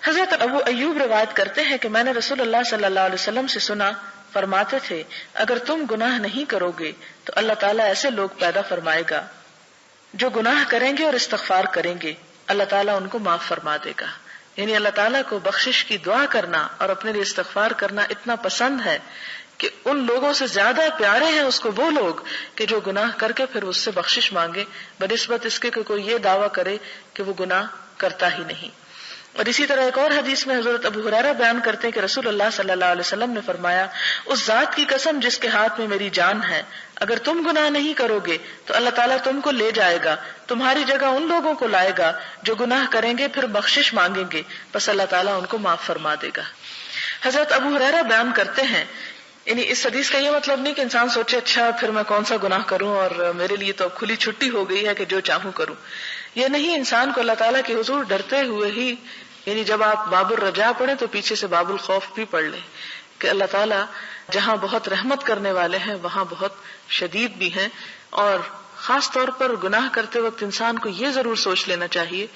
حضرت ابو ایوب روایت کرتے ہیں کہ میں نے رسول اللہ صلی اللہ علیہ وسلم سے سنا، فرماتے تھے اگر تم گناہ نہیں کرو گے تو اللہ تعالیٰ ایسے لوگ پیدا فرمائے گا جو گناہ کریں گے اور استغفار کریں گے، اللہ تعالیٰ ان کو معاف فرما دے گا. یعنی اللہ تعالیٰ کو بخشش کی دعا کرنا اور اپنے لیے استغفار کرنا اتنا پسند ہے کہ ان لوگوں سے زیادہ پیارے ہیں اس کو وہ لوگ کہ جو گناہ کر کے پھر اس سے بخشش مانگے بنسبت اس کے کہ کوئی یہ دعویٰ کرے کہ وہ گناہ کرتا ہی نہیں. اور اسی طرح ایک اور حدیث میں حضرت ابو ہریرہ بیان کرتے ہیں کہ رسول اللہ صلی اللہ علیہ وسلم نے فرمایا، اس ذات کی قسم جس کے ہاتھ میں میری جان ہے، اگر تم گناہ نہیں کرو گے تو اللہ تعالیٰ تم کو لے جائے گا، تمہاری جگہ ان لوگوں کو لائے گا جو گناہ کریں گے پھر بخشش مانگیں گے، بس اللہ تعالیٰ ان کو معاف فرما دے گا. حضرت ابو ہریرہ بیان کرتے ہیں، یعنی اس حدیث کا یہ مطلب نہیں کہ انسان سوچے اچھا پھر میں کون سا گناہ کروں اور میرے لیے تو اب کھلی چھٹی ہو گئی ہے کہ جو چاہوں کروں. یہ نہیں، انسان کو اللہ تعالیٰ کے حضور ڈرتے ہوئے ہی، یعنی جب آپ باب الرجا پڑھیں تو پیچھے سے باب الخوف بھی پڑھ لیں کہ اللہ تعالیٰ جہاں بہت رحمت کرنے والے ہیں وہاں بہت شدید بھی ہیں. اور خاص طور پر گناہ کرتے وقت انسان کو یہ ضرور سوچ لینا چاہیے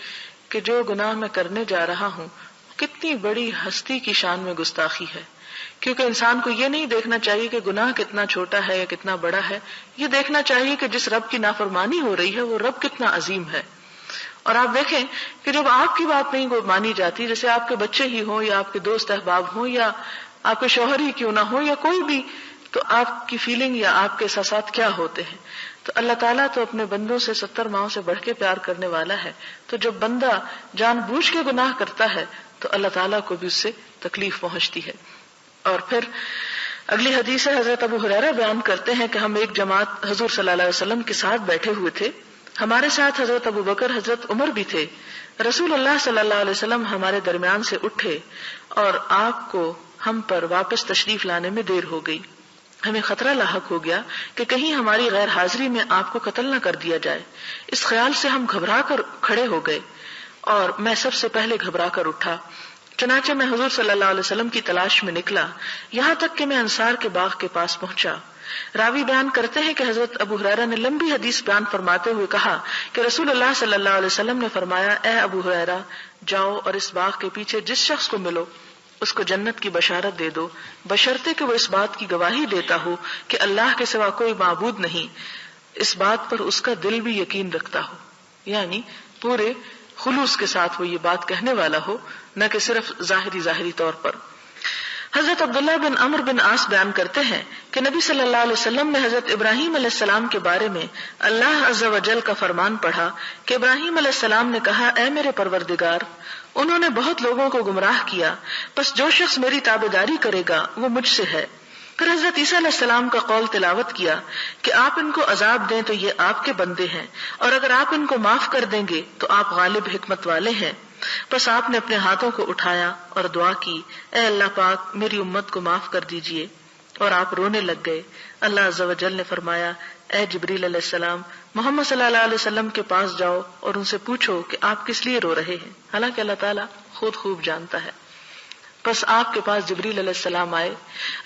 کہ جو گناہ میں کرنے جا رہا ہوں کتنی بڑی ہستی کی شان میں گستاخی ہے. کیونکہ انسان کو یہ نہیں دیکھنا چاہیے کہ گناہ کتنا چھوٹا ہے یا کتنا بڑا ہے، یہ دیکھنا چاہیے کہ جس رب کی نافرمانی ہو رہی ہے وہ رب کتنا عظیم ہے. اور آپ دیکھیں کہ جب آپ کی بات نہیں مانی جاتی، جیسے آپ کے بچے ہی ہوں یا آپ کے دوست احباب ہوں یا آپ کے شوہر ہی کیوں نہ ہو یا کوئی بھی، تو آپ کی فیلنگ یا آپ کے احساسات کیا ہوتے ہیں؟ تو اللہ تعالیٰ تو اپنے بندوں سے 70 ماؤں سے بڑھ کے پیار کرنے والا ہے. تو جب بندہ جان بوجھ کے گناہ کرتا ہے تو اللہ تعالیٰ کو بھی اس سے تکلیف پہنچتی ہے. اور پھر اگلی حدیث ہے، حضرت ابو ہریرہ بیان کرتے ہیں کہ ہم ایک جماعت حضور صلی اللہ علیہ وسلم کے ساتھ بیٹھے ہوئے تھے، ہمارے ساتھ حضرت ابو بکر، حضرت عمر بھی تھے. رسول اللہ صلی اللہ علیہ وسلم ہمارے درمیان سے اٹھے اور آپ کو ہم پر واپس تشریف لانے میں دیر ہو گئی. ہمیں خطرہ لاحق ہو گیا کہ کہیں ہماری غیر حاضری میں آپ کو قتل نہ کر دیا جائے. اس خیال سے ہم گھبرا کر کھڑے ہو گئے اور میں سب سے پہلے گھبرا کر اٹھا. چنانچہ میں حضور صلی اللہ علیہ وسلم کی تلاش میں نکلا یہاں تک کہ میں انصار کے باغ کے پاس پہنچا. راوی بیان کرتے ہیں کہ حضرت ابو ہریرہ نے لمبی حدیث بیان فرماتے ہوئے کہا کہ رسول اللہ صلی اللہ علیہ وسلم نے فرمایا، اے ابو ہریرہ جاؤ اور اس باغ کے پیچھے جس شخص کو ملو اس کو جنت کی بشارت دے دو، بشرطے کہ وہ اس بات کی گواہی دیتا ہو کہ اللہ کے سوا کوئی معبود نہیں، اس بات پر اس کا دل بھی یقین رکھتا ہو. یعنی پورے خلوص کے ساتھ وہ یہ بات کہنے والا ہو، نہ کہ صرف ظاہری طور پر. حضرت عبداللہ بن عمرو بن عاص بیان کرتے ہیں کہ نبی صلی اللہ علیہ وسلم نے حضرت ابراہیم علیہ السلام کے بارے میں اللہ عز و جل کا فرمان پڑھا کہ ابراہیم علیہ السلام نے کہا، اے میرے پروردگار، انہوں نے بہت لوگوں کو گمراہ کیا، بس جو شخص میری تابعداری کرے گا وہ مجھ سے ہے. پھر حضرت عیسیٰ علیہ السلام کا قول تلاوت کیا کہ آپ ان کو عذاب دیں تو یہ آپ کے بندے ہیں، اور اگر آپ ان کو معاف کر دیں گے تو آپ غالب حکمت والے ہیں. بس آپ نے اپنے ہاتھوں کو اٹھایا اور دعا کی، اے اللہ پاک میری امت کو معاف کر دیجئے، اور آپ رونے لگ گئے. اللہ عز و جل نے فرمایا، اے جبریل علیہ السلام محمد صلی اللہ علیہ وسلم کے پاس جاؤ اور ان سے پوچھو کہ آپ کس لیے رو رہے ہیں، حالانکہ اللہ تعالیٰ خود خوب جانتا ہے. بس آپ کے پاس جبریل علیہ السلام آئے،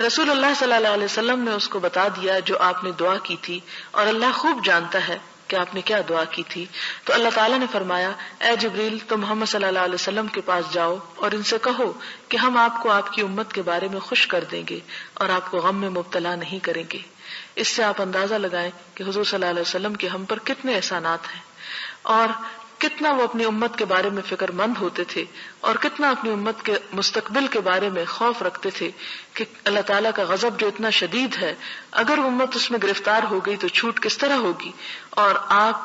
رسول اللہ صلی اللہ علیہ وسلم نے اس کو بتا دیا جو آپ نے دعا کی تھی، اور اللہ خوب جانتا ہے کہ آپ نے کیا دعا کی تھی. تو اللہ تعالیٰ نے فرمایا، اے جبریل تم محمد صلی اللہ علیہ وسلم کے پاس جاؤ اور ان سے کہو کہ ہم آپ کو آپ کی امت کے بارے میں خوش کر دیں گے اور آپ کو غم میں مبتلا نہیں کریں گے. اس سے آپ اندازہ لگائیں کہ حضور صلی اللہ علیہ وسلم کے ہم پر کتنے احسانات ہیں، اور کتنا وہ اپنی امت کے بارے میں فکر مند ہوتے تھے، اور کتنا اپنی امت کے مستقبل کے بارے میں خوف رکھتے تھے کہ اللہ تعالیٰ کا غضب جو اتنا شدید ہے، اگر امت اس میں گرفتار ہو گئی تو چھوٹ کس طرح ہوگی. اور آپ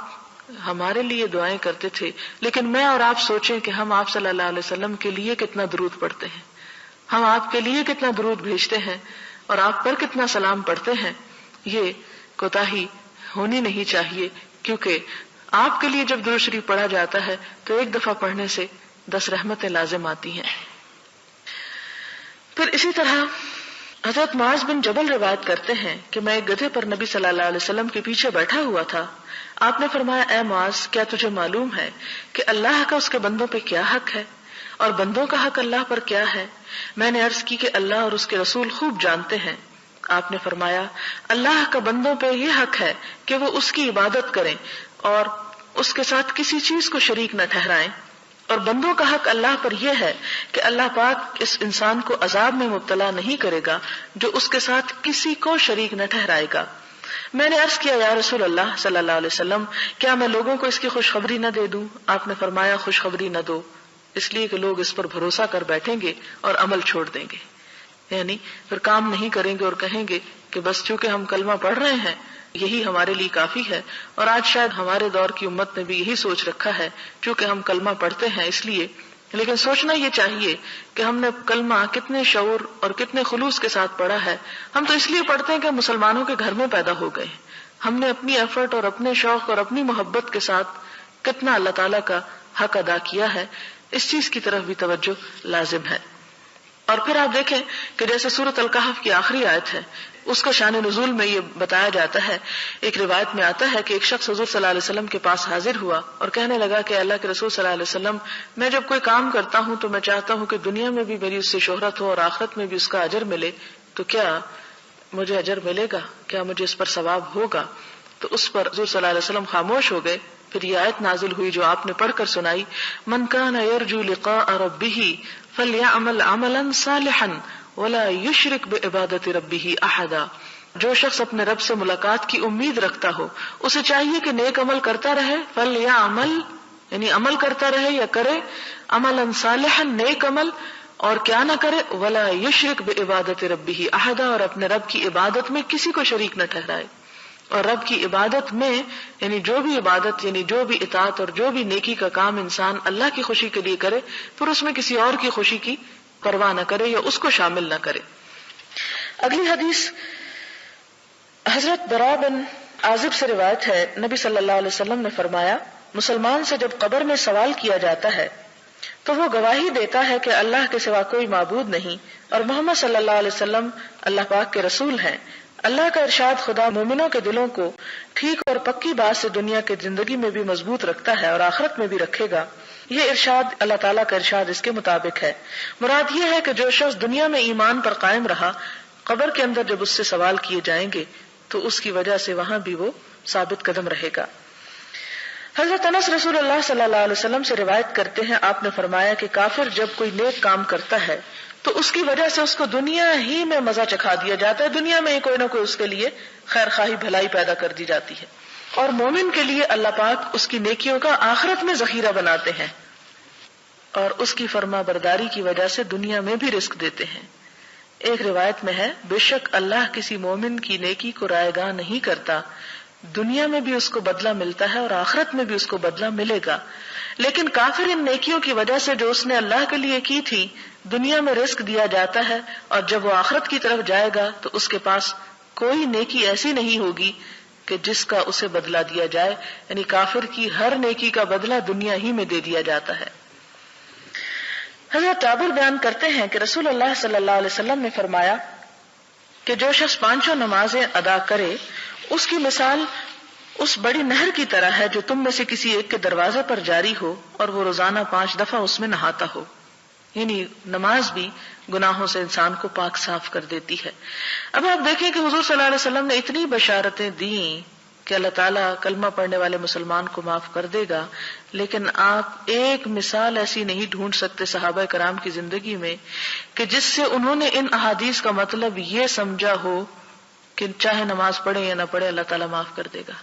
ہمارے لیے دعائیں کرتے تھے، لیکن میں اور آپ سوچیں کہ ہم آپ صلی اللہ علیہ وسلم کے لیے کتنا درود پڑھتے ہیں، ہم آپ کے لیے کتنا درود بھیجتے ہیں اور آپ پر کتنا سلام پڑھتے ہیں. یہ کوتاہی ہونی نہیں چاہیے، کیونکہ آپ کے لیے جب درود شریف پڑھا جاتا ہے تو ایک دفعہ پڑھنے سے 10 رحمتیں لازم آتی ہیں. پھر اسی طرح حضرت معاذ بن جبل روایت کرتے ہیں کہ میں ایک گدھے پر نبی صلی اللہ علیہ وسلم کے پیچھے بیٹھا ہوا تھا. آپ نے فرمایا، اے معاذ کیا تجھے معلوم ہے کہ اللہ کا اس کے بندوں پہ کیا حق ہے اور بندوں کا حق اللہ پر کیا ہے؟ میں نے عرض کی کہ اللہ اور اس کے رسول خوب جانتے ہیں. آپ نے فرمایا، اللہ کا بندوں پہ یہ حق ہے کہ وہ اس کی عبادت کریں اور اس کے ساتھ کسی چیز کو شریک نہ ٹھہرائیں، اور بندوں کا حق اللہ پر یہ ہے کہ اللہ پاک اس انسان کو عذاب میں مبتلا نہیں کرے گا جو اس کے ساتھ کسی کو شریک نہ ٹھہرائے گا۔ میں نے عرض کیا یا رسول اللہ صلی اللہ علیہ وسلم، کیا میں لوگوں کو اس کی خوشخبری نہ دے دوں؟ آپ نے فرمایا خوشخبری نہ دو، اس لیے کہ لوگ اس پر بھروسہ کر بیٹھیں گے اور عمل چھوڑ دیں گے، یعنی پھر کام نہیں کریں گے اور کہیں گے کہ بس چونکہ ہم کلمہ پڑھ رہے ہیں یہی ہمارے لیے کافی ہے۔ اور آج شاید ہمارے دور کی امت نے بھی یہی سوچ رکھا ہے، چونکہ ہم کلمہ پڑھتے ہیں اس لیے۔ لیکن سوچنا یہ چاہیے کہ ہم نے کلمہ کتنے شعور اور کتنے خلوص کے ساتھ پڑھا ہے۔ ہم تو اس لیے پڑھتے ہیں کہ مسلمانوں کے گھر میں پیدا ہو گئے، ہم نے اپنی ایفرٹ اور اپنے شوق اور اپنی محبت کے ساتھ کتنا اللہ تعالیٰ کا حق ادا کیا ہے، اس چیز کی طرف بھی توجہ لازم ہے۔ اور پھر آپ دیکھیں کہ جیسے سورۃ الکہف کی آخری آیت ہے، اس کا شان نزول میں یہ بتایا جاتا ہے، ایک روایت میں آتا ہے کہ ایک شخص حضور صلی اللہ علیہ وسلم کے پاس حاضر ہوا اور کہنے لگا کہ اللہ کے رسول صلی اللہ علیہ وسلم، میں جب کوئی کام کرتا ہوں تو میں چاہتا ہوں کہ دنیا میں بھی میری اس سے شہرت ہو اور آخرت میں بھی اس کا اجر ملے، تو کیا مجھے اجر ملے گا؟ کیا مجھے اس پر ثواب ہوگا؟ تو اس پر حضور صلی اللہ علیہ وسلم خاموش ہو گئے۔ پھر یہ آیت نازل ہوئی جو آپ نے پڑھ کر سنائی، من کان یرجو لقاء ربہ فلیعمل عملا صالحا ولا یشرک بعبادۃ ربہ احدا۔ جو شخص اپنے رب سے ملاقات کی امید رکھتا ہو اسے چاہیے کہ نیک عمل کرتا رہے، فلیعمل یعنی عمل کرتا رہے یا کرے، عملا صالحا نیک عمل، اور کیا نہ کرے، ولا یشرک بعبادۃ ربہ احدا، اور اپنے رب کی عبادت میں کسی کو شریک نہ ٹھہرائے۔ اور رب کی عبادت میں یعنی جو بھی عبادت یعنی جو بھی اطاعت اور جو بھی نیکی کا کام انسان اللہ کی خوشی کے لیے کرے، پھر اس میں کسی اور کی خوشی کی پرواہ نہ کرے یا اس کو شامل نہ کرے۔ اگلی حدیث حضرت براء بن عازب سے روایت ہے، نبی صلی اللہ علیہ وسلم نے فرمایا، مسلمان سے جب قبر میں سوال کیا جاتا ہے تو وہ گواہی دیتا ہے کہ اللہ کے سوا کوئی معبود نہیں اور محمد صلی اللہ علیہ وسلم اللہ پاک کے رسول ہیں۔ اللہ کا ارشاد خدا مومنوں کے دلوں کو ٹھیک اور پکی بات سے دنیا کی زندگی میں بھی مضبوط رکھتا ہے اور آخرت میں بھی رکھے گا۔ یہ ارشاد اللہ تعالیٰ کا ارشاد اس کے مطابق ہے۔ مراد یہ ہے کہ جو شخص دنیا میں ایمان پر قائم رہا، قبر کے اندر جب اس سے سوال کیے جائیں گے تو اس کی وجہ سے وہاں بھی وہ ثابت قدم رہے گا۔ حضرت انس رسول اللہ صلی اللہ علیہ وسلم سے روایت کرتے ہیں، آپ نے فرمایا کہ کافر جب کوئی نیک کام کرتا ہے تو اس کی وجہ سے اس کو دنیا ہی میں مزہ چکھا دیا جاتا ہے، دنیا میں ہی کوئی نہ کوئی اس کے لیے خیر خواہی بھلائی پیدا کر دی جاتی ہے، اور مومن کے لیے اللہ پاک اس کی نیکیوں کا آخرت میں ذخیرہ بناتے ہیں اور اس کی فرما برداری کی وجہ سے دنیا میں بھی رزق دیتے ہیں۔ ایک روایت میں ہے، بے شک اللہ کسی مومن کی نیکی کو رائے گاہ نہیں کرتا، دنیا میں بھی اس کو بدلہ ملتا ہے اور آخرت میں بھی اس کو بدلہ ملے گا، لیکن کافر ان نیکیوں کی وجہ سے جو اس نے اللہ کے لیے کی تھی دنیا میں رزق دیا جاتا ہے، اور جب وہ آخرت کی طرف جائے گا تو اس کے پاس کوئی نیکی ایسی نہیں ہوگی کہ جس کا اسے بدلہ دیا جائے، یعنی کافر کی ہر نیکی کا بدلہ دنیا ہی میں دے دیا جاتا ہے۔ حضرت جابر بیان کرتے ہیں کہ رسول اللہ صلی اللہ علیہ وسلم نے فرمایا کہ جو شخص 5 نمازیں ادا کرے اس کی مثال اس بڑی نہر کی طرح ہے جو تم میں سے کسی ایک کے دروازے پر جاری ہو اور وہ روزانہ 5 دفعہ اس میں نہاتا ہو، یعنی نماز بھی گناہوں سے انسان کو پاک صاف کر دیتی ہے۔ اب آپ دیکھیں کہ حضور صلی اللہ علیہ وسلم نے اتنی بشارتیں دیں کہ اللہ تعالیٰ کلمہ پڑھنے والے مسلمان کو معاف کر دے گا، لیکن آپ ایک مثال ایسی نہیں ڈھونڈ سکتے صحابہ کرام کی زندگی میں کہ جس سے انہوں نے ان احادیث کا مطلب یہ سمجھا ہو کہ چاہے نماز پڑھے یا نہ پڑھے اللہ تعالیٰ معاف کر دے گا،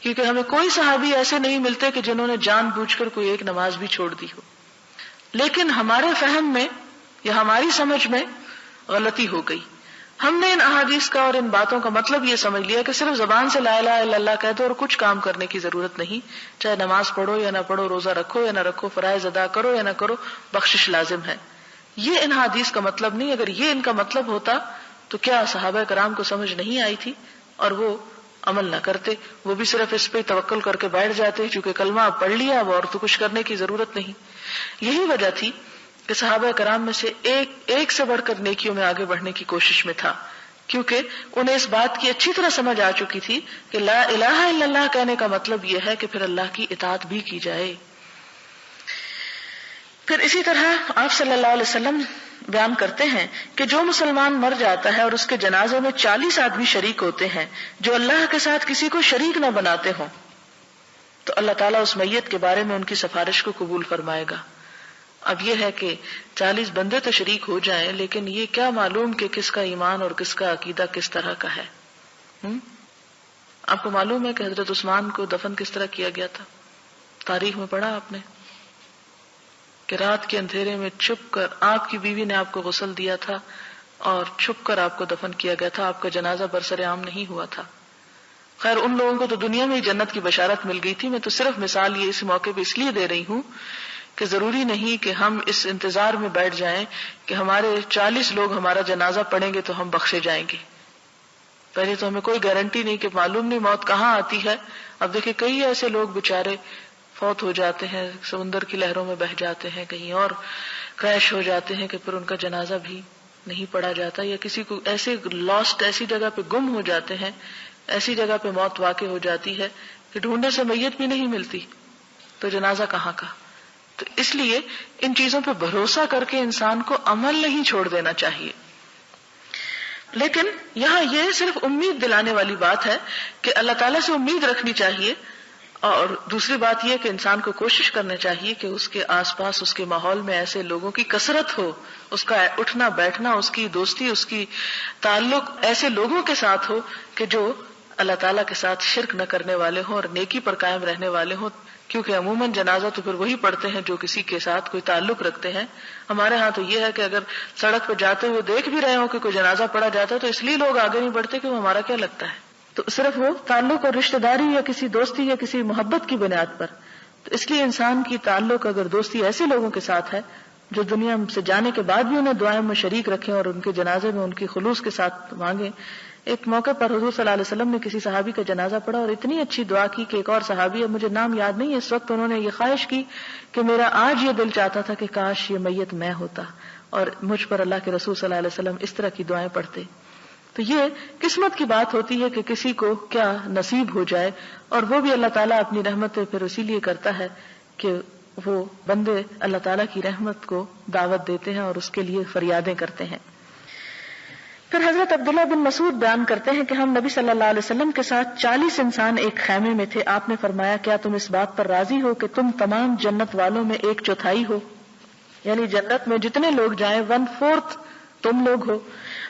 کیونکہ ہمیں کوئی صحابی ایسے نہیں ملتے کہ جنہوں نے جان بوجھ کر کوئی ایک نماز بھی چھوڑ دی ہو۔ لیکن ہمارے فہم میں یا ہماری سمجھ میں غلطی ہو گئی، ہم نے ان احادیث کا اور ان باتوں کا مطلب یہ سمجھ لیا کہ صرف زبان سے لا الہ الا اللہ کہہ دو اور کچھ کام کرنے کی ضرورت نہیں، چاہے نماز پڑھو یا نہ پڑھو، روزہ رکھو یا نہ رکھو، فرائض ادا کرو یا نہ کرو، بخشش لازم ہے۔ یہ ان احادیث کا مطلب نہیں۔ اگر یہ ان کا مطلب ہوتا تو کیا صحابہ کرام کو سمجھ نہیں آئی تھی اور وہ عمل نہ کرتے؟ وہ بھی صرف اس پہ توکل کر کے بیٹھ جاتے، چونکہ کلمہ اب پڑھ لیا اب اور تو کچھ کرنے کی ضرورت نہیں۔ یہی وجہ تھی کہ صحابہ کرام میں سے ایک سے بڑھ کر نیکیوں میں آگے بڑھنے کی کوشش میں تھا، کیونکہ انہیں اس بات کی اچھی طرح سمجھ آ چکی تھی کہ لا الہ الا اللہ کہنے کا مطلب یہ ہے کہ پھر اللہ کی اطاعت بھی کی جائے۔ پھر اسی طرح آپ صلی اللہ علیہ وسلم بیان کرتے ہیں کہ جو مسلمان مر جاتا ہے اور اس کے جنازے میں 40 آدمی شریک ہوتے ہیں جو اللہ کے ساتھ کسی کو شریک نہ بناتے ہوں، تو اللہ تعالیٰ اس میت کے بارے میں ان کی سفارش کو قبول فرمائے گا۔ اب یہ ہے کہ 40 بندے تو شریک ہو جائیں، لیکن یہ کیا معلوم کہ کس کا ایمان اور کس کا عقیدہ کس طرح کا ہے۔ آپ کو معلوم ہے کہ حضرت عثمان کو دفن کس طرح کیا گیا تھا؟ تاریخ میں پڑھا آپ نے کہ رات کے اندھیرے میں چھپ کر آپ کی بیوی نے آپ کو غسل دیا تھا اور چھپ کر آپ کو دفن کیا گیا تھا، آپ کا جنازہ برسر عام نہیں ہوا تھا۔ خیر ان لوگوں کو تو دنیا میں ہی جنت کی بشارت مل گئی تھی، میں تو صرف مثال یہ اس موقع پہ اس لیے دے رہی ہوں کہ ضروری نہیں کہ ہم اس انتظار میں بیٹھ جائیں کہ ہمارے 40 لوگ ہمارا جنازہ پڑھیں گے تو ہم بخشے جائیں گے۔ پہلے تو ہمیں کوئی گارنٹی نہیں کہ معلوم نہیں موت کہاں آتی ہے۔ اب دیکھیں کئی ایسے لوگ بےچارے فوت ہو جاتے ہیں، سمندر کی لہروں میں بہہ جاتے ہیں، کہیں اور کریش ہو جاتے ہیں کہ پھر ان کا جنازہ بھی نہیں پڑھا جاتا، یا کسی کو ایسے لاسٹ ایسی جگہ پہ گم ہو جاتے ہیں، ایسی جگہ پہ موت واقع ہو جاتی ہے کہ ڈھونڈنے سے میت بھی نہیں ملتی، تو جنازہ کہاں کا۔ تو اس لیے ان چیزوں پہ بھروسہ کر کے انسان کو عمل نہیں چھوڑ دینا چاہیے۔ لیکن یہاں یہ صرف امید دلانے والی بات ہے کہ اللہ تعالیٰ سے امید رکھنی چاہیے، اور دوسری بات یہ کہ انسان کو کوشش کرنا چاہیے کہ اس کے آس پاس اس کے ماحول میں ایسے لوگوں کی کثرت ہو، اس کا اٹھنا بیٹھنا، اس کی دوستی، اس کی تعلق ایسے لوگوں کے ساتھ ہو کہ جو اللہ تعالیٰ کے ساتھ شرک نہ کرنے والے ہوں اور نیکی پر قائم رہنے والے ہوں، کیونکہ عموماً جنازہ تو پھر وہی پڑھتے ہیں جو کسی کے ساتھ کوئی تعلق رکھتے ہیں۔ ہمارے ہاں تو یہ ہے کہ اگر سڑک پہ جاتے ہوئے دیکھ بھی رہے ہوں کہ کوئی جنازہ پڑھا جاتا ہے تو اس لیے لوگ آگے نہیں بڑھتے کہ وہ ہمارا کیا لگتا ہے، تو صرف وہ تعلق اور رشتہ داری یا کسی دوستی یا کسی محبت کی بنیاد پر۔ تو اس لیے انسان کی تعلق اگر دوستی ایسے لوگوں کے ساتھ ہے جو دنیا سے جانے کے بعد بھی انہیں دعائیں میں شریک رکھیں اور ان کے جنازے میں ان کی خلوص کے ساتھ مانگیں۔ ایک موقع پر حضور صلی اللہ علیہ وسلم نے کسی صحابی کا جنازہ پڑھا اور اتنی اچھی دعا کی کہ ایک اور صحابی ہے، مجھے نام یاد نہیں ہے اس وقت، انہوں نے یہ خواہش کی کہ میرا آج یہ دل چاہتا تھا کہ کاش یہ میت میں ہوتا اور مجھ پر اللہ کے رسول صلی اللہ علیہ وسلم اس طرح کی دعائیں پڑھتے۔ تو یہ قسمت کی بات ہوتی ہے کہ کسی کو کیا نصیب ہو جائے، اور وہ بھی اللہ تعالیٰ اپنی رحمت پھر اسی لیے کرتا ہے کہ وہ بندے اللہ تعالیٰ کی رحمت کو دعوت دیتے ہیں اور اس کے لیے فریادیں کرتے ہیں۔ پھر حضرت عبداللہ بن مسعود بیان کرتے ہیں کہ ہم نبی صلی اللہ علیہ وسلم کے ساتھ 40 انسان ایک خیمے میں تھے۔ آپ نے فرمایا کیا تم اس بات پر راضی ہو کہ تم تمام جنت والوں میں 1/4 ہو، یعنی جنت میں جتنے لوگ جائیں 1/4 تم لوگ ہو۔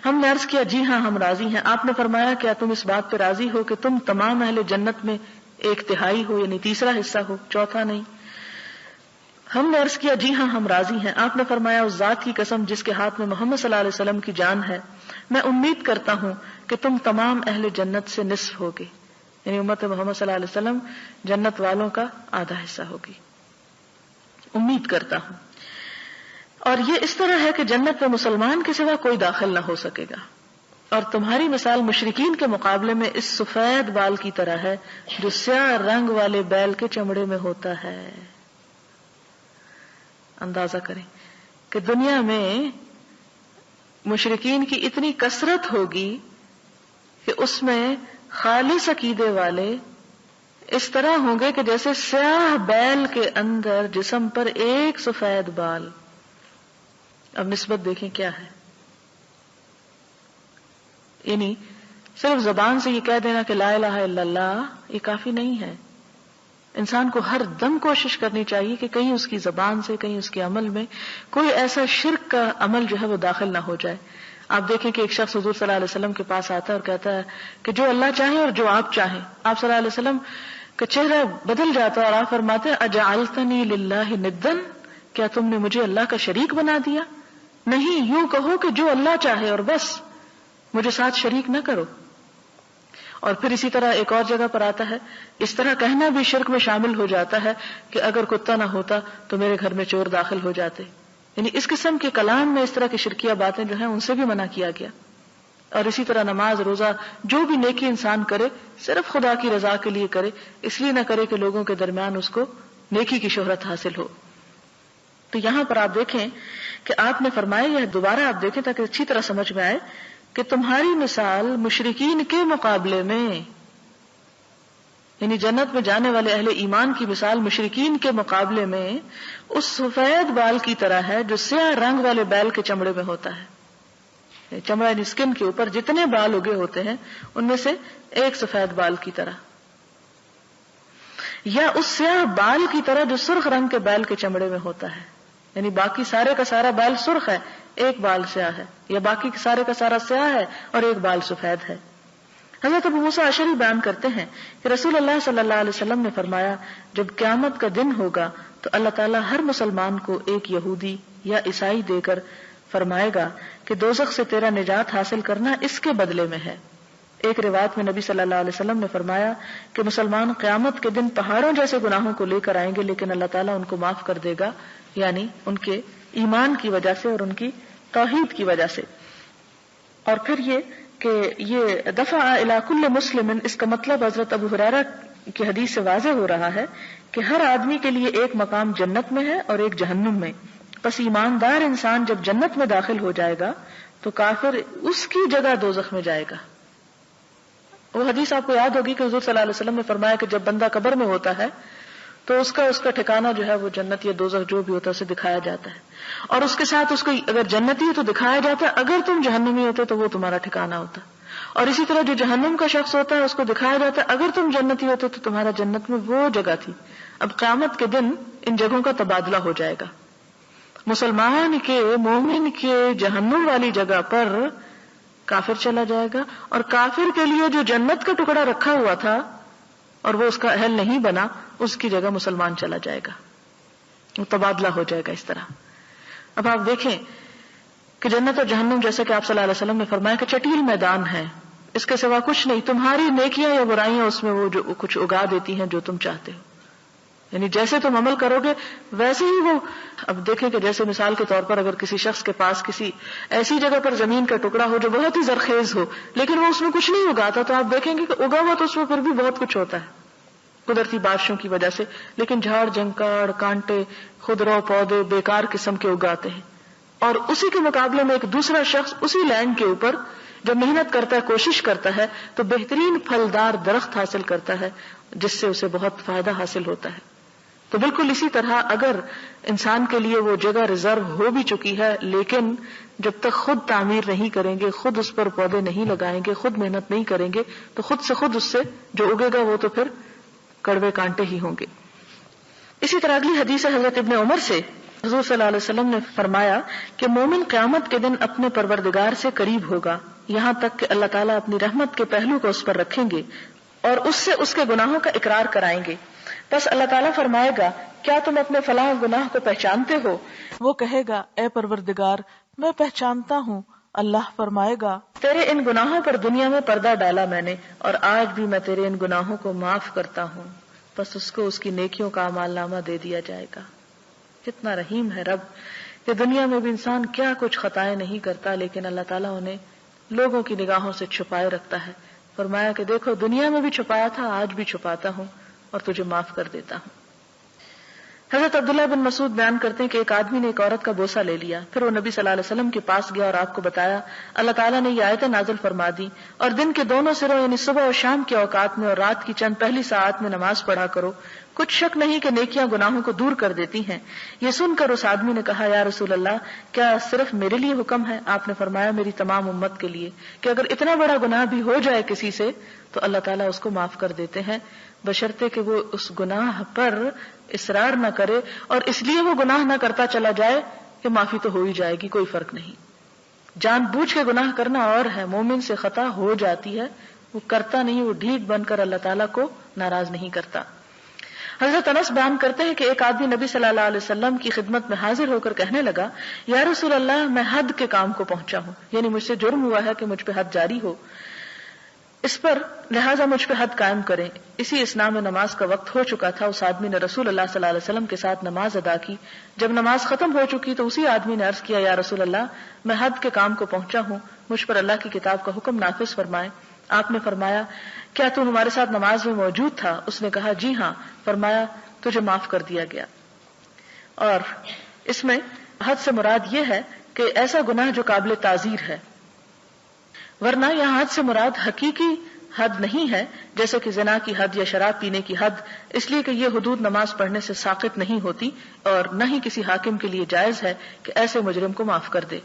ہم نے عرض کیا جی ہاں ہم راضی ہیں۔ آپ نے فرمایا کیا تم اس بات پہ راضی ہو کہ تم تمام اہل جنت میں 1/3 ہو، یعنی تیسرا حصہ ہو، چوتھا نہیں۔ ہم نے عرض کیا جی ہاں ہم راضی ہیں۔ آپ نے فرمایا اس ذات کی قسم جس کے ہاتھ میں محمد صلی اللہ علیہ وسلم کی جان ہے، میں امید کرتا ہوں کہ تم تمام اہل جنت سے نصف ہوگے، یعنی امت محمد صلی اللہ علیہ وسلم جنت والوں کا آدھا حصہ ہوگی، امید کرتا ہوں۔ اور یہ اس طرح ہے کہ جنت میں مسلمان کے سوا کوئی داخل نہ ہو سکے گا، اور تمہاری مثال مشرکین کے مقابلے میں اس سفید بال کی طرح ہے جو سیاہ رنگ والے بیل کے چمڑے میں ہوتا ہے۔ اندازہ کریں کہ دنیا میں مشرکین کی اتنی کثرت ہوگی کہ اس میں خالص عقیدے والے اس طرح ہوں گے کہ جیسے سیاہ بیل کے اندر جسم پر ایک سفید بال۔ اب نسبت دیکھیں کیا ہے، یعنی صرف زبان سے یہ کہہ دینا کہ لا الہ الا اللہ یہ کافی نہیں ہے، انسان کو ہر دم کوشش کرنی چاہیے کہ کہیں اس کی زبان سے کہیں اس کے عمل میں کوئی ایسا شرک کا عمل جو ہے وہ داخل نہ ہو جائے۔ آپ دیکھیں کہ ایک شخص حضور صلی اللہ علیہ وسلم کے پاس آتا ہے اور کہتا ہے کہ جو اللہ چاہے اور جو آپ چاہیں۔ آپ صلی اللہ علیہ وسلم کا چہرہ بدل جاتا ہے اور آپ فرماتے ہیں اجعلتنی للہ ندن، کیا تم نے مجھے اللہ کا شریک بنا دیا؟ نہیں، یوں کہو کہ جو اللہ چاہے اور بس، مجھے ساتھ شریک نہ کرو۔ اور پھر اسی طرح ایک اور جگہ پر آتا ہے اس طرح کہنا بھی شرک میں شامل ہو جاتا ہے کہ اگر کتا نہ ہوتا تو میرے گھر میں چور داخل ہو جاتے، یعنی اس قسم کے کلام میں اس طرح کی شرکیہ باتیں جو ہیں ان سے بھی منع کیا گیا۔ اور اسی طرح نماز روزہ جو بھی نیکی انسان کرے صرف خدا کی رضا کے لیے کرے، اس لیے نہ کرے کہ لوگوں کے درمیان اس کو نیکی کی شہرت حاصل ہو۔ تو یہاں پر آپ دیکھیں کہ آپ نے فرمایا، یہ دوبارہ آپ دیکھیں تاکہ اچھی طرح سمجھ میں آئے کہ تمہاری مثال مشرکین کے مقابلے میں، یعنی جنت میں جانے والے اہل ایمان کی مثال مشرکین کے مقابلے میں اس سفید بال کی طرح ہے جو سیاہ رنگ والے بیل کے چمڑے میں ہوتا ہے۔ چمڑا یعنی اسکن کے اوپر جتنے بال اگے ہوتے ہیں ان میں سے ایک سفید بال کی طرح، یا اس سیاہ بال کی طرح جو سرخ رنگ کے بیل کے چمڑے میں ہوتا ہے۔ یعنی باقی سارے کا سارا بال سرخ ہے، ایک بال سیاہ ہے، یا باقی سارے کا سارا سیاہ ہے اور ایک بال سفید ہے۔ حضرت ابو موسیٰ اشعری بیان کرتے ہیں کہ رسول اللہ صلی اللہ علیہ وسلم نے فرمایا جب قیامت کا دن ہوگا تو اللہ تعالیٰ ہر مسلمان کو ایک یہودی یا عیسائی دے کر فرمائے گا کہ دوزخ سے تیرا نجات حاصل کرنا اس کے بدلے میں ہے۔ ایک روایت میں نبی صلی اللہ علیہ وسلم نے فرمایا کہ مسلمان قیامت کے دن پہاڑوں جیسے گناہوں کو لے کر آئیں گے لیکن اللہ تعالیٰ ان کو معاف کر دے گا، یعنی ان کے ایمان کی وجہ سے اور ان کی توحید کی وجہ سے۔ اور پھر یہ کہ یہ دفع الی کل مسلم، اس کا مطلب حضرت ابو ہریرہ کی حدیث سے واضح ہو رہا ہے کہ ہر آدمی کے لیے ایک مقام جنت میں ہے اور ایک جہنم میں۔ پس ایماندار انسان جب جنت میں داخل ہو جائے گا تو کافر اس کی جگہ دوزخ میں جائے گا۔ وہ حدیث آپ کو یاد ہوگی کہ حضور صلی اللہ علیہ وسلم نے فرمایا کہ جب بندہ قبر میں ہوتا ہے تو اس کا ٹھکانہ جو ہے وہ جنت یا دوزخ جو بھی ہوتا ہے اسے دکھایا جاتا ہے، اور اس کے ساتھ اس کو اگر جنتی ہے تو دکھایا جاتا ہے، اگر تم جہنمی ہوتے تو وہ تمہارا ٹھکانہ ہوتا، اور اسی طرح جو جہنم کا شخص ہوتا ہے اس کو دکھایا جاتا ہے اگر تم جنتی ہوتے تو تمہارا جنت میں وہ جگہ تھی۔ اب قیامت کے دن ان جگہوں کا تبادلہ ہو جائے گا، مسلمان کے مومن کے جہنم والی جگہ پر کافر چلا جائے گا، اور کافر کے لیے جو جنت کا ٹکڑا رکھا ہوا تھا اور وہ اس کا اہل نہیں بنا اس کی جگہ مسلمان چلا جائے گا، وہ تبادلہ ہو جائے گا اس طرح۔ اب آپ دیکھیں کہ جنت اور جہنم جیسا کہ آپ صلی اللہ علیہ وسلم نے فرمایا کہ چٹیل میدان ہے، اس کے سوا کچھ نہیں، تمہاری نیکیاں یا برائیاں اس میں وہ جو کچھ اگا دیتی ہیں جو تم چاہتے ہو، یعنی جیسے تم عمل کرو گے ویسے ہی وہ۔ اب دیکھیں کہ جیسے مثال کے طور پر اگر کسی شخص کے پاس کسی ایسی جگہ پر زمین کا ٹکڑا ہو جو بہت ہی زرخیز ہو لیکن وہ اس میں کچھ نہیں اگاتا، تو آپ دیکھیں گے کہ اگا ہوا تو اس میں پھر بھی بہت کچھ ہوتا ہے قدرتی بارشوں کی وجہ سے، لیکن جھاڑ جھنکاڑ کانٹے خضرو پودے بیکار قسم کے اگاتے ہیں۔ اور اسی کے مقابلے میں ایک دوسرا شخص اسی لینڈ کے اوپر جب محنت کرتا ہے کوشش کرتا ہے تو بہترین پھلدار درخت حاصل کرتا ہے جس سے اسے بہت فائدہ حاصل ہوتا ہے۔ تو بالکل اسی طرح اگر انسان کے لیے وہ جگہ ریزرو ہو بھی چکی ہے لیکن جب تک خود تعمیر نہیں کریں گے، خود اس پر پودے نہیں لگائیں گے، خود محنت نہیں کریں گے تو خود سے خود اس سے جو اگے گا وہ تو پھر کڑوے کانٹے ہی ہوں گے۔ اسی طرح اگلی حدیث ہے حضرت ابن عمر سے، حضور صلی اللہ علیہ وسلم نے فرمایا کہ مومن قیامت کے دن اپنے پروردگار سے قریب ہوگا یہاں تک کہ اللہ تعالیٰ اپنی رحمت کے پہلو کو اس پر رکھیں گے اور اس سے اس کے گناہوں کا اقرار کرائیں گے۔ بس اللہ تعالیٰ فرمائے گا کیا تم اپنے فلاں گناہ کو پہچانتے ہو؟ وہ کہے گا اے پروردگار میں پہچانتا ہوں۔ اللہ فرمائے گا تیرے ان گناہوں پر دنیا میں پردہ ڈالا میں نے اور آج بھی میں تیرے ان گناہوں کو معاف کرتا ہوں۔ بس اس کو اس کی نیکیوں کا اعمال نامہ دے دیا جائے گا۔ کتنا رحیم ہے رب کہ دنیا میں بھی انسان کیا کچھ خطائیں نہیں کرتا لیکن اللہ تعالیٰ انہیں لوگوں کی نگاہوں سے چھپائے رکھتا ہے۔ فرمایا کہ دیکھو دنیا میں بھی چھپایا تھا، آج بھی چھپاتا ہوں اور تجھے معاف کر دیتا ہوں۔ حضرت عبداللہ بن مسعود بیان کرتے ہیں کہ ایک آدمی نے ایک عورت کا بوسہ لے لیا، پھر وہ نبی صلی اللہ علیہ وسلم کے پاس گیا اور آپ کو بتایا اللہ تعالیٰ نے یہ آیتیں نازل فرما دی اور دن کے دونوں سروں یعنی صبح اور شام کے اوقات میں اور رات کی چند پہلی ساعات میں نماز پڑھا کرو، کچھ شک نہیں کہ نیکیاں گناہوں کو دور کر دیتی ہیں۔ یہ سن کر اس آدمی نے کہا یا رسول اللہ کیا صرف میرے لیے حکم ہے؟ آپ نے فرمایا میری تمام امت کے لیے، کہ اگر اتنا بڑا گناہ بھی ہو جائے کسی سے تو اللہ تعالیٰ اس کو معاف کر دیتے ہیں بشرطے کہ وہ اس گناہ پر اصرار نہ کرے اور اس لیے وہ گناہ نہ کرتا چلا جائے کہ معافی تو ہو ہی جائے گی، کوئی فرق نہیں۔ جان بوجھ کے گناہ کرنا اور ہے، مومن سے خطا ہو جاتی ہے، وہ کرتا نہیں، وہ ڈھیٹ بن کر اللہ تعالیٰ کو ناراض نہیں کرتا۔ حضرت انس بیان کرتے ہیں کہ ایک آدمی نبی صلی اللہ علیہ وسلم کی خدمت میں حاضر ہو کر کہنے لگا یا رسول اللہ میں حد کے کام کو پہنچا ہوں، یعنی مجھ سے جرم ہوا ہے کہ مجھ پہ حد جاری ہو، اس پر لہٰذا مجھ پہ حد قائم کریں۔ اسی اسنا میں نماز کا وقت ہو چکا تھا، اس آدمی نے رسول اللہ صلی اللہ علیہ وسلم کے ساتھ نماز ادا کی۔ جب نماز ختم ہو چکی تو اسی آدمی نے عرض کیا یا رسول اللہ میں حد کے کام کو پہنچا ہوں، مجھ پر اللہ کی کتاب کا حکم نافذ فرمائیں۔ آپ نے فرمایا کیا تو ہمارے ساتھ نماز میں موجود تھا؟ اس نے کہا جی ہاں۔ فرمایا تجھے معاف کر دیا گیا۔ اور اس میں حد سے مراد یہ ہے کہ ایسا گناہ جو قابل تعزیر ہے، ورنہ یہاں حد سے مراد حقیقی حد نہیں ہے جیسے کہ زنا کی حد یا شراب پینے کی حد، اس لیے کہ یہ حدود نماز پڑھنے سے ساقط نہیں ہوتی اور نہ ہی کسی حاکم کے لیے جائز ہے کہ ایسے مجرم کو معاف کر دے۔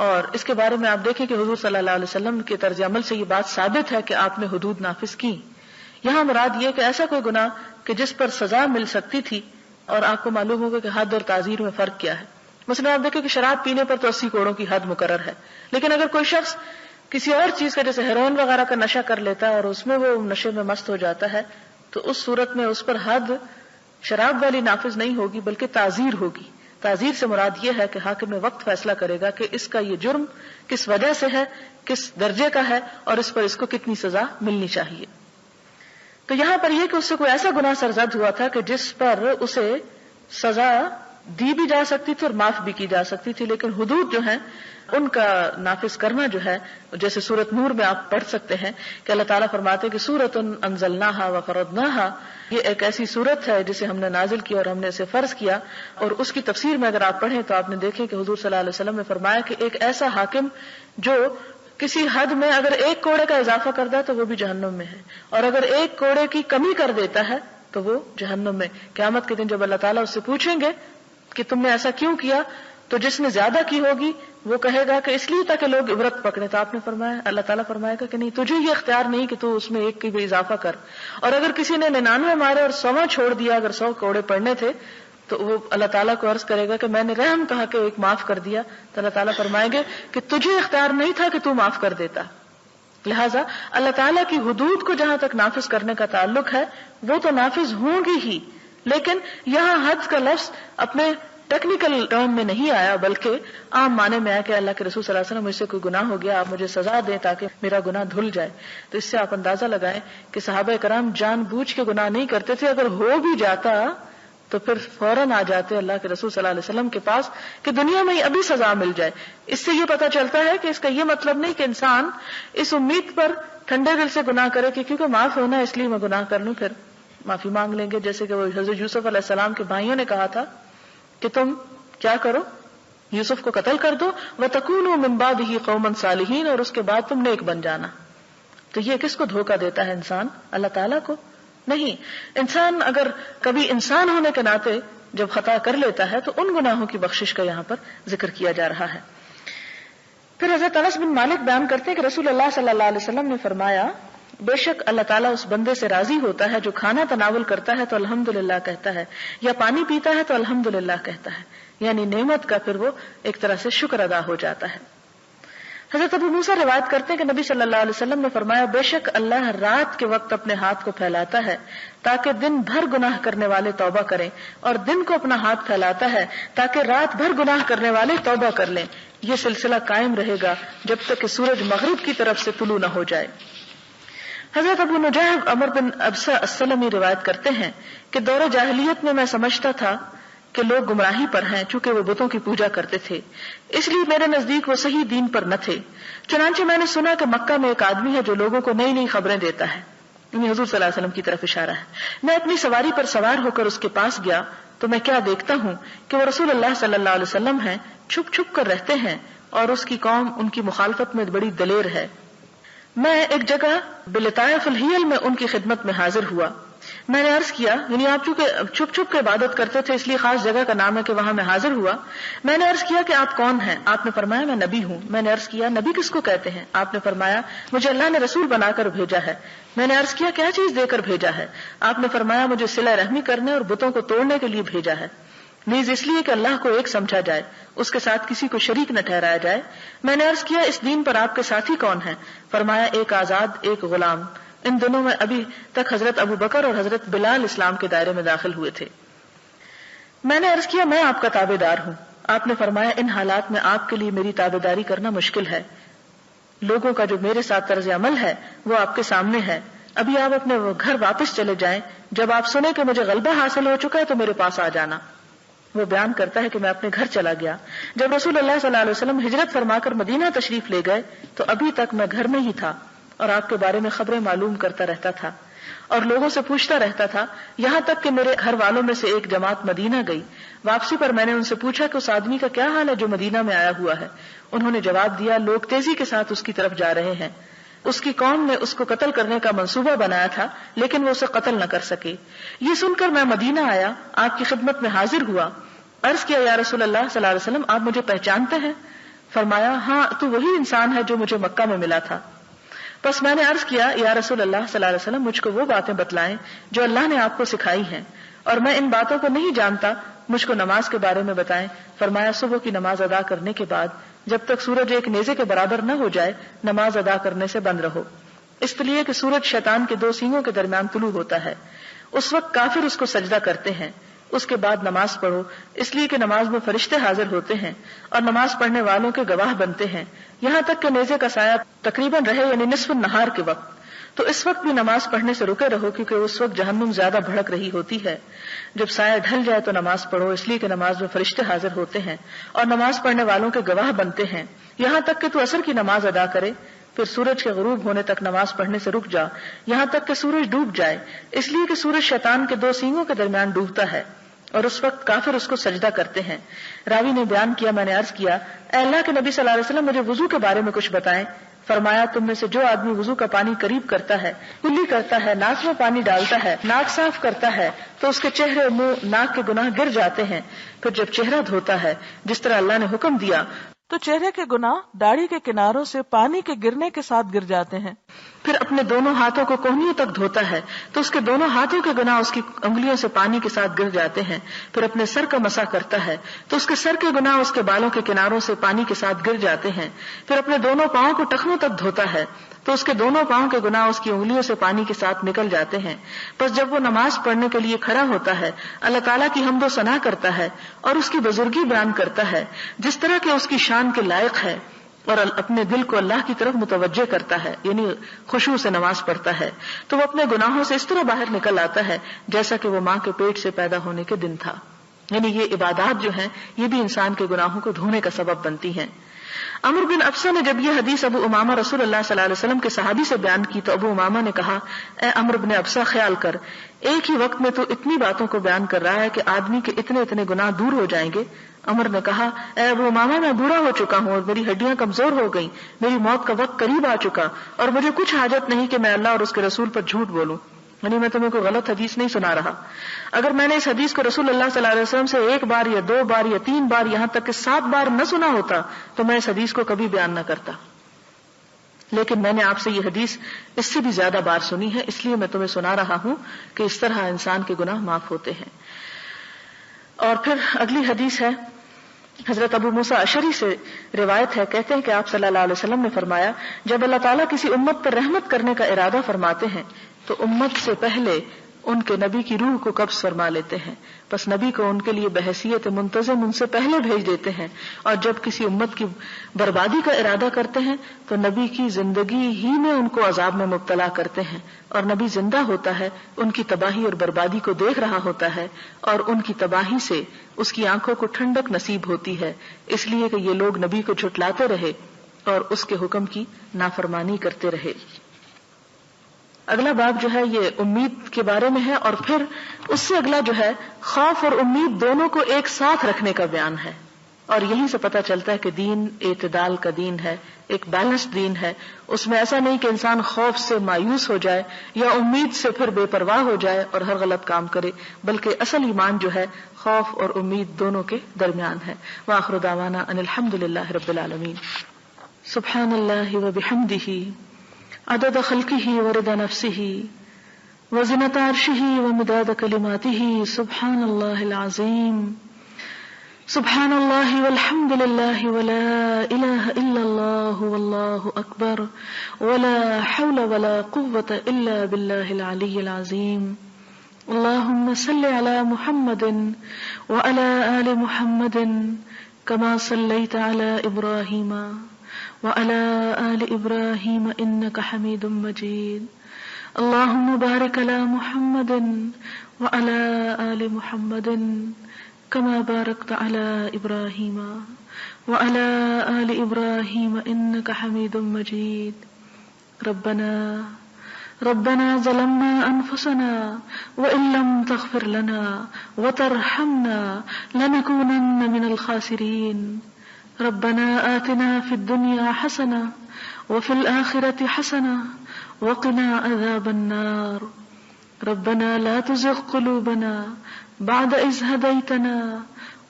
اور اس کے بارے میں آپ دیکھیں کہ حضور صلی اللہ علیہ وسلم کے طرز عمل سے یہ بات ثابت ہے کہ آپ نے حدود نافذ کی۔ یہاں مراد یہ کہ ایسا کوئی گناہ کہ جس پر سزا مل سکتی تھی، اور آپ کو معلوم ہوگا کہ حد اور تعزیر میں فرق کیا ہے۔ مثلا آپ دیکھیں کہ شراب پینے پر تو 80 کوڑوں کی حد مقرر ہے، لیکن اگر کوئی شخص کسی اور چیز کا جیسے ہیروئن وغیرہ کا نشہ کر لیتا ہے اور اس میں وہ نشے میں مست ہو جاتا ہے تو اس صورت میں اس پر حد شراب والی نافذ نہیں ہوگی بلکہ تعزیر ہوگی. تعزیر سے مراد یہ ہے کہ حاکم وقت فیصلہ کرے گا کہ اس کا یہ جرم کس وجہ سے ہے، کس درجے کا ہے اور اس پر اس کو کتنی سزا ملنی چاہیے. تو یہاں پر یہ کہ اس سے کوئی ایسا گناہ سرزد ہوا تھا کہ جس پر اسے سزا دی بھی جا سکتی تھی اور معاف بھی کی جا سکتی تھی، لیکن حدود جو ہیں ان کا نافذ کرنا جو ہے، جیسے سورۃ نور میں آپ پڑھ سکتے ہیں کہ اللہ تعالیٰ فرماتے کہ سورۃ انزلناہا وفرضناہا، یہ ایک ایسی سورت ہے جسے ہم نے نازل کیا اور ہم نے اسے فرض کیا. اور اس کی تفسیر میں اگر آپ پڑھیں تو آپ نے دیکھیں کہ حضور صلی اللہ علیہ وسلم نے فرمایا کہ ایک ایسا حاکم جو کسی حد میں اگر 1 کوڑے کا اضافہ کرتا ہے تو وہ بھی جہنم میں ہے، اور اگر 1 کوڑے کی کمی کر دیتا ہے تو وہ جہنم میں. قیامت کے دن جب اللہ تعالیٰ اس سے پوچھیں گے کہ تم نے ایسا کیوں کیا، تو جس نے زیادہ کی ہوگی وہ کہے گا کہ اس لیے تاکہ لوگ عبرت پکڑے. تو آپ نے فرمایا، اللہ تعالیٰ فرمائے گا کہ نہیں، تجھے یہ اختیار نہیں کہ تو اس میں 1 کی بھی اضافہ کر. اور اگر کسی نے 99 مارے اور 100 چھوڑ دیا، اگر 100 کوڑے پڑنے تھے تو وہ اللہ تعالیٰ کو عرض کرے گا کہ میں نے رحم کہا کہ 1 معاف کر دیا. تو اللہ تعالیٰ فرمائیں گے کہ تجھے اختیار نہیں تھا کہ تو معاف کر دیتا. لہٰذا اللہ تعالیٰ کی حدود کو جہاں تک نافذ کرنے کا تعلق ہے وہ تو نافذ ہوں گی ہی، لیکن یہاں حد کا لفظ اپنے ٹیکنیکل ٹرم میں نہیں آیا بلکہ عام معنی میں آیا کہ اللہ کے رسول صلی اللہ علیہ وسلم مجھ سے کوئی گناہ ہو گیا، آپ مجھے سزا دیں تاکہ میرا گناہ دھل جائے. تو اس سے آپ اندازہ لگائیں کہ صحابہ کرام جان بوجھ کے گناہ نہیں کرتے تھے، اگر ہو بھی جاتا تو پھر فوراً آ جاتے اللہ کے رسول صلی اللہ علیہ وسلم کے پاس کہ دنیا میں ابھی سزا مل جائے. اس سے یہ پتہ چلتا ہے کہ اس کا یہ مطلب نہیں کہ انسان اس امید پر ٹھنڈے دل سے گناہ کرے کہ کیونکہ معاف ہونا ہے اس لیے میں گناہ کر لوں پھر معافی مانگ لیں گے. جیسے کہ وہ حضرت یوسف علیہ السلام کے بھائیوں نے کہا تھا کہ تم کیا کرو، یوسف کو قتل کر دو، وَتَكُونُوا مِن بَعْدِهِ قَوْمًا صَالِحِينَ، اور اس کے بعد تم نیک بن جانا. تو یہ کس کو دھوکہ دیتا ہے انسان؟ اللہ تعالیٰ کو نہیں. انسان اگر کبھی انسان ہونے کے ناطے جب خطا کر لیتا ہے تو ان گناہوں کی بخشش کا یہاں پر ذکر کیا جا رہا ہے. پھر حضرت انس بن مالک بیان کرتے ہیں کہ رسول اللہ صلی اللہ علیہ وسلم نے فرمایا، بے شک اللہ تعالیٰ اس بندے سے راضی ہوتا ہے جو کھانا تناول کرتا ہے تو الحمدللہ کہتا ہے، یا پانی پیتا ہے تو الحمدللہ کہتا ہے، یعنی نعمت کا پھر وہ ایک طرح سے شکر ادا ہو جاتا ہے. حضرت ابو موسیٰ روایت کرتے ہیں کہ نبی صلی اللہ علیہ وسلم نے فرمایا، بے شک اللہ رات کے وقت اپنے ہاتھ کو پھیلاتا ہے تاکہ دن بھر گناہ کرنے والے توبہ کریں، اور دن کو اپنا ہاتھ پھیلاتا ہے تاکہ رات بھر گناہ کرنے والے توبہ کر لیں. یہ سلسلہ قائم رہے گا جب تک کہ سورج مغرب کی طرف سے طلوع نہ ہو جائے. حضرت ابو نجیح عمر بن ابسہ السلمی روایت کرتے ہیں کہ دور جاہلیت میں میں سمجھتا تھا کہ لوگ گمراہی پر ہیں، چونکہ وہ بتوں کی پوجا کرتے تھے، اس لیے میرے نزدیک وہ صحیح دین پر نہ تھے. چنانچہ میں نے سنا کہ مکہ میں ایک آدمی ہے جو لوگوں کو نئی نئی خبریں دیتا ہے، یعنی حضور صلی اللہ علیہ وسلم کی طرف اشارہ ہے. میں اپنی سواری پر سوار ہو کر اس کے پاس گیا تو میں کیا دیکھتا ہوں کہ وہ رسول اللہ صلی اللہ علیہ وسلم ہیں، چھپ چھپ کر رہتے ہیں، اور اس کی قوم ان کی مخالفت میں بڑی دلیر ہے. میں ایک جگہ بلطائف الحیل میں ان کی خدمت میں حاضر ہوا. میں نے عرض کیا، یعنی آپ چونکہ چھپ چھپ کے عبادت کرتے تھے اس لیے خاص جگہ کا نام ہے کہ وہاں میں حاضر ہوا. میں نے عرض کیا کہ آپ کون ہیں؟ آپ نے فرمایا میں نبی ہوں. میں نے عرض کیا نبی کس کو کہتے ہیں؟ آپ نے فرمایا مجھے اللہ نے رسول بنا کر بھیجا ہے. میں نے عرض کیا کیا چیز دے کر بھیجا ہے؟ آپ نے فرمایا مجھے صلہ رحمی کرنے اور بتوں کو توڑنے کے لیے بھیجا ہے، نیز اس لیے کہ اللہ کو ایک سمجھا جائے، اس کے ساتھ کسی کو شریک نہ ٹھہرایا جائے. میں نے عرض کیا اس دین پر آپ کے ساتھی کون ہیں؟ فرمایا ایک آزاد ایک غلام. ان دنوں میں ابھی تک حضرت ابو بکر اور حضرت بلال اسلام کے دائرے میں داخل ہوئے تھے. میں نے عرض کیا میں آپ کا تابع دار ہوں. آپ نے فرمایا ان حالات میں آپ کے لیے میری تابع داری کرنا مشکل ہے. لوگوں کا جو میرے ساتھ طرز عمل ہے وہ آپ کے سامنے ہے. ابھی آپ اپنے گھر واپس چلے جائیں، جب آپ سنیں کہ مجھے غلبہ حاصل ہو چکا ہے تو میرے پاس آ جانا. وہ بیان کرتا ہے کہ میں اپنے گھر چلا گیا. جب رسول اللہ صلی اللہ علیہ وسلم ہجرت فرما کر مدینہ تشریف لے گئے تو ابھی تک میں گھر میں ہی تھا اور آپ کے بارے میں خبریں معلوم کرتا رہتا تھا اور لوگوں سے پوچھتا رہتا تھا، یہاں تک کہ میرے گھر والوں میں سے ایک جماعت مدینہ گئی. واپسی پر میں نے ان سے پوچھا کہ اس آدمی کا کیا حال ہے جو مدینہ میں آیا ہوا ہے. انہوں نے جواب دیا لوگ تیزی کے ساتھ اس کی طرف جا رہے ہیں. اس کی قوم نے اس کو قتل کرنے کا منصوبہ بنایا تھا لیکن وہ اسے قتل نہ کر سکے. یہ سن کر میں مدینہ آیا، آپ کی خدمت میں حاضر ہوا. عرض کیا یا رسول اللہ صلی اللہ علیہ وسلم آپ مجھے پہچانتے ہیں؟ فرمایا ہاں تو وہی انسان ہے جو مجھے مکہ میں ملا تھا. بس میں نے عرض کیا یا رسول اللہ صلی اللہ علیہ وسلم مجھ کو وہ باتیں بتلائیں جو اللہ نے آپ کو سکھائی ہیں، اور میں ان باتوں کو نہیں جانتا مجھ کو نماز کے بارے میں بتائیں۔ فرمایا صبح کی نماز ادا کرنے کے بعد جب تک سورج ایک نیزے کے برابر نہ ہو جائے نماز ادا کرنے سے بند رہو، اس لیے کہ سورج شیطان کے دو سینگوں کے درمیان طلوع ہوتا ہے، اس وقت کافر اس کو سجدہ کرتے ہیں۔ اس کے بعد نماز پڑھو، اس لیے کہ نماز میں فرشتے حاضر ہوتے ہیں اور نماز پڑھنے والوں کے گواہ بنتے ہیں، یہاں تک کہ نیزے کا سایہ تقریباً رہے، یعنی نصف النہار کے وقت۔ تو اس وقت بھی نماز پڑھنے سے رکے رہو، کیونکہ اس وقت جہنم زیادہ بھڑک رہی ہوتی ہے۔ جب سایہ ڈھل جائے تو نماز پڑھو، اس لیے کہ نماز میں فرشتے حاضر ہوتے ہیں اور نماز پڑھنے والوں کے گواہ بنتے ہیں، یہاں تک کہ تو عصر کی نماز ادا کرے۔ پھر سورج کے غروب ہونے تک نماز پڑھنے سے رک جا، یہاں تک کہ سورج ڈوب جائے، اس لیے کہ سورج شیطان کے دو سینگوں کے درمیان ڈوبتا ہے اور اس وقت کافر اس کو سجدہ کرتے ہیں۔ راوی نے بیان کیا، میں نے عرض کیا اے اللہ کے نبی صلی اللہ علیہ وسلم مجھے وضو کے بارے میں کچھ بتائیں۔ فرمایا تم میں سے جو آدمی وضو کا پانی قریب کرتا ہے، کلی کرتا ہے، ناک میں پانی ڈالتا ہے، ناک صاف کرتا ہے تو اس کے چہرے، منہ، ناک کے گناہ گر جاتے ہیں۔ پھر جب چہرہ دھوتا ہے جس طرح اللہ نے حکم دیا تو چہرے کے گناہ داڑھی کے کناروں سے پانی کے گرنے کے ساتھ گر جاتے ہیں۔ پھر اپنے دونوں ہاتھوں کو کوہنیوں تک دھوتا ہے تو اس کے دونوں ہاتھوں کے گناہ اس کی انگلیوں سے پانی کے ساتھ گر جاتے ہیں۔ پھر اپنے سر کا مسح کرتا ہے تو اس کے سر کے گناہ اس کے بالوں کے کناروں سے پانی کے ساتھ گر جاتے ہیں۔ پھر اپنے دونوں پاؤں کو ٹخنوں تک دھوتا ہے تو اس کے دونوں پاؤں کے گناہ اس کی انگلیوں سے پانی کے ساتھ نکل جاتے ہیں۔ بس جب وہ نماز پڑھنے کے لیے کھڑا ہوتا ہے اللہ تعالیٰ کی حمد و ثنا کرتا ہے اور اس کی بزرگی بیان کرتا ہے جس طرح کہ اس کی شان کے لائق ہے، اور اپنے دل کو اللہ کی طرف متوجہ کرتا ہے، یعنی خشوع سے نماز پڑھتا ہے، تو وہ اپنے گناہوں سے اس طرح باہر نکل آتا ہے جیسا کہ وہ ماں کے پیٹ سے پیدا ہونے کے دن تھا۔ یعنی یہ عبادات جو ہیں یہ بھی انسان کے گناہوں کو دھونے کا سبب بنتی ہیں۔ عمر بن ابسہ نے جب یہ حدیث ابو امامہ رسول اللہ صلی اللہ علیہ وسلم کے صحابی سے بیان کی تو ابو امامہ نے کہا اے عمر بن ابسہ خیال کر، ایک ہی وقت میں تو اتنی باتوں کو بیان کر رہا ہے کہ آدمی کے اتنے اتنے گناہ دور ہو جائیں گے۔ عمر نے کہا اے ابو امامہ میں بوڑھا ہو چکا ہوں اور میری ہڈیاں کمزور ہو گئیں، میری موت کا وقت قریب آ چکا اور مجھے کچھ حاجت نہیں کہ میں اللہ اور اس کے رسول پر جھوٹ بولوں، یعنی میں تمہیں کوئی غلط حدیث نہیں سنا رہا۔ اگر میں نے اس حدیث کو رسول اللہ صلی اللہ علیہ وسلم سے ایک بار یا دو بار یا تین بار یہاں تک کہ 7 بار نہ سنا ہوتا تو میں اس حدیث کو کبھی بیان نہ کرتا، لیکن میں نے آپ سے یہ حدیث اس سے بھی زیادہ بار سنی ہے، اس لیے میں تمہیں سنا رہا ہوں کہ اس طرح انسان کے گناہ معاف ہوتے ہیں۔ اور پھر اگلی حدیث ہے، حضرت ابو موسیٰ اشعری سے روایت ہے، کہتے ہیں کہ آپ صلی اللہ علیہ وسلم نے فرمایا جب اللہ تعالیٰ کسی امت پر رحمت کرنے کا ارادہ فرماتے ہیں تو امت سے پہلے ان کے نبی کی روح کو قبض فرما لیتے ہیں، پس نبی کو ان کے لیے بحیثیت منتظم ان سے پہلے بھیج دیتے ہیں، اور جب کسی امت کی بربادی کا ارادہ کرتے ہیں تو نبی کی زندگی ہی میں ان کو عذاب میں مبتلا کرتے ہیں، اور نبی زندہ ہوتا ہے، ان کی تباہی اور بربادی کو دیکھ رہا ہوتا ہے، اور ان کی تباہی سے اس کی آنکھوں کو ٹھنڈک نصیب ہوتی ہے، اس لیے کہ یہ لوگ نبی کو جھٹلاتے رہے اور اس کے حکم کی نافرمانی کرتے رہے۔ اگلا باب جو ہے یہ امید کے بارے میں ہے، اور پھر اس سے اگلا جو ہے خوف اور امید دونوں کو ایک ساتھ رکھنے کا بیان ہے، اور یہیں سے پتہ چلتا ہے کہ دین اعتدال کا دین ہے، ایک بیلنس دین ہے، اس میں ایسا نہیں کہ انسان خوف سے مایوس ہو جائے یا امید سے پھر بے پرواہ ہو جائے اور ہر غلط کام کرے، بلکہ اصل ایمان جو ہے خوف اور امید دونوں کے درمیان ہے۔ وآخر دعوانا ان الحمد للہ رب العالمین۔ سبحان اللہ وبحمدہ عدد خلقہ ورضا نفسہ وزنة عرشہ ومداد کلماتہ سبحان اللہ العظیم سبحان اللہ والحمد للہ ولا الہ الا اللہ واللہ اکبر ولا حول ولا قوة الا باللہ العلی العظیم۔ اللہم صل علی محمد وعلی آل محمد کما صلیت علی ابراہیم وعلى آل إبراهيم إنك حميد مجيد۔ اللهم بارك على محمد وعلى آل محمد كما باركت على إبراهيم وعلى آل إبراهيم إنك حميد مجيد۔ ربنا ظلمنا أنفسنا وإن لم تغفر لنا وترحمنا لنكونن من الخاسرين۔ ربنا آتنا في الدنيا حسنة وفي الآخرة حسنة وقنا عذاب النار۔ ربنا لا تزغ قلوبنا بعد إذ هديتنا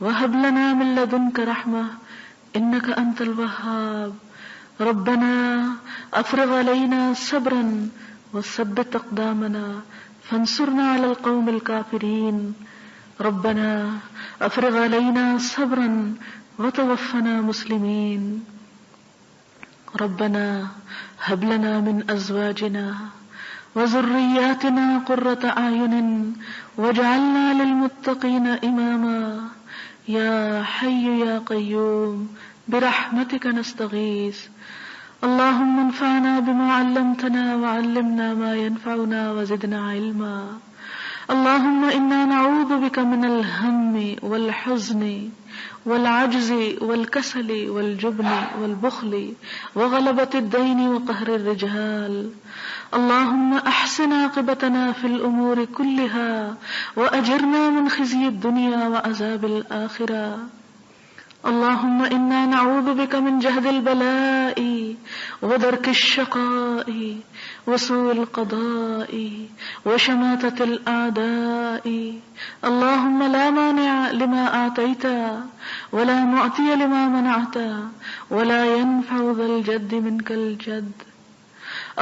وهب لنا من لدنك رحمة إنك أنت الوهاب۔ ربنا أفرغ علينا صبرا وثبت أقدامنا فانصرنا على القوم الكافرين۔ ربنا افرغ علينا صبرا وتوفنا مسلمين ربنا هب لنا من ازواجنا وذرياتنا قرة اعين واجعلنا للمتقين اماما یا حی یا قیوم برحمتک نستغیث اللهم انفعنا بما علمتنا وعلمنا ما ينفعنا وزدنا علما اللهم انا نعوذ بك من الهم والحزن والعجز والكسل والجبن والبخل وغلبة الدين وقهر الرجال اللهم احسن عاقبتنا في الامور كلها واجرنا من خزي الدنيا وعذاب الاخرة اللهم انا نعوذ بك من جهد البلاء ودرك الشقاء وسوء القضاء وشماتة الاعداء اللهم لا مانع لما اعطيت ولا معطي لما منعت ولا ينفع ذا الجد منك الجد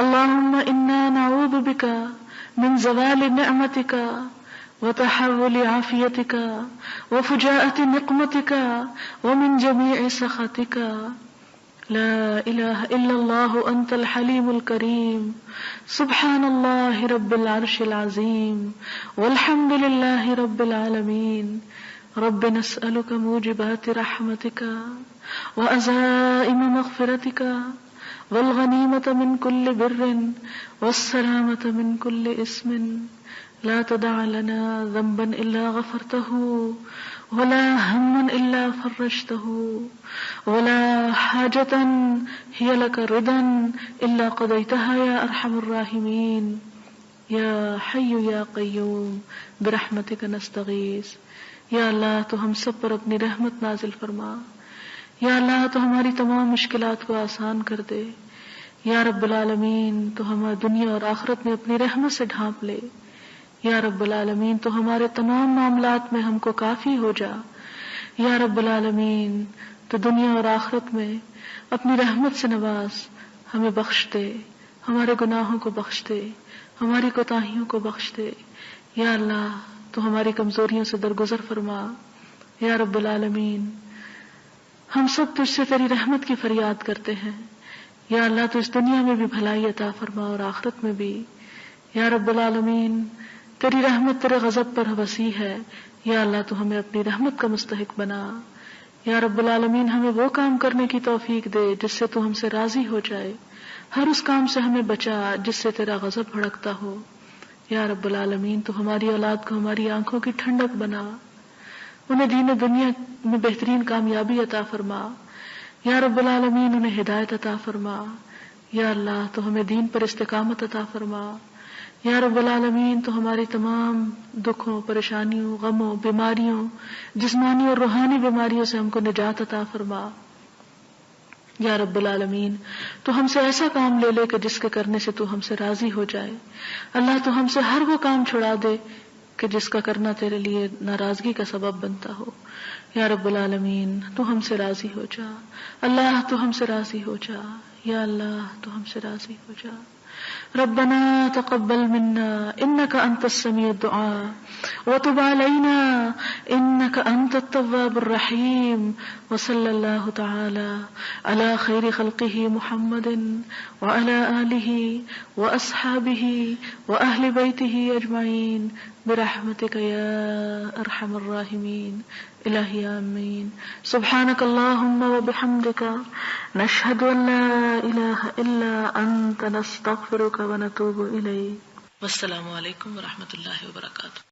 اللهم انا نعوذ بك من زوال نعمتك وتحول عافيتك وفجاءة نقمتك ومن جميع سخطك لا اله الا الله انت الحليم الكريم سبحان الله رب العرش العظيم والحمد لله رب العالمين رب نسألك موجبات رحمتك وعزائم مغفرتك والغنيمة من كل بر والسلامة من كل اسم لا تدع لنا ذنبا إلا غفرته ولا هما إلا فرجته ولا حاجة هي لك رضا إلا قضيتها يا أرحم الراحمين یا حی یا قیوم برحمتک نستغیث. یا اللہ تو ہم سب پر اپنی رحمت نازل فرما. یا اللہ تو ہماری تمام مشکلات کو آسان کر دے. یا رب العالمین تو ہماری دنیا اور آخرت میں اپنی رحمت سے ڈھانپ لے. یا رب العالمین تو ہمارے تمام معاملات میں ہم کو کافی ہو جا. یا رب العالمین تو دنیا اور آخرت میں اپنی رحمت سے نواز، ہمیں بخش دے، ہمارے گناہوں کو بخش دے، ہماری کوتاہیوں کو بخش دے. یا اللہ تو ہماری کمزوریوں سے درگزر فرما. یا رب العالمین ہم سب تجھ سے تیری رحمت کی فریاد کرتے ہیں. یا اللہ تو اس دنیا میں بھی بھلائی عطا فرما اور آخرت میں بھی. یا رب العالمین تیری رحمت تیرے غضب پر وسیع ہے. یا اللہ تو ہمیں اپنی رحمت کا مستحق بنا. یا رب العالمین ہمیں وہ کام کرنے کی توفیق دے جس سے تو ہم سے راضی ہو جائے. ہر اس کام سے ہمیں بچا جس سے تیرا غضب بھڑکتا ہو. یا رب العالمین تو ہماری اولاد کو ہماری آنکھوں کی ٹھنڈک بنا، انہیں دین و دنیا میں بہترین کامیابی عطا فرما. یا رب العالمین انہیں ہدایت عطا فرما. یا اللہ تو ہمیں دین پر استقامت عطا فرما. یا رب العالمین تو ہماری تمام دکھوں، پریشانیوں، غموں، بیماریوں، جسمانی اور روحانی بیماریوں سے ہم کو نجات عطا فرما. یا رب العالمین تو ہم سے ایسا کام لے لے کہ جس کے کرنے سے تو ہم سے راضی ہو جائے. اللہ تو ہم سے ہر وہ کام چھڑا دے کہ جس کا کرنا تیرے لیے ناراضگی کا سبب بنتا ہو. یا رب العالمین تو ہم سے راضی ہو جا. اللہ تو ہم سے راضی ہو جا. یا اللہ تو ہم سے راضی ہو جا. ربنا تقبل منا انك انت السميع الدعاء وتب علينا انك انت التواب الرحيم. وصلى الله تعالى على خير خلقه محمد وعلى آله واصحابه واهل بيته اجمعين برحمتك يا ارحم الراحمين. الہی آمین. سبحانك اللهم وبحمدك نشهد ان لا اله الا انت نستغفرك ونتوب الیک. والسلام علیکم ورحمۃ اللہ وبرکاتہ.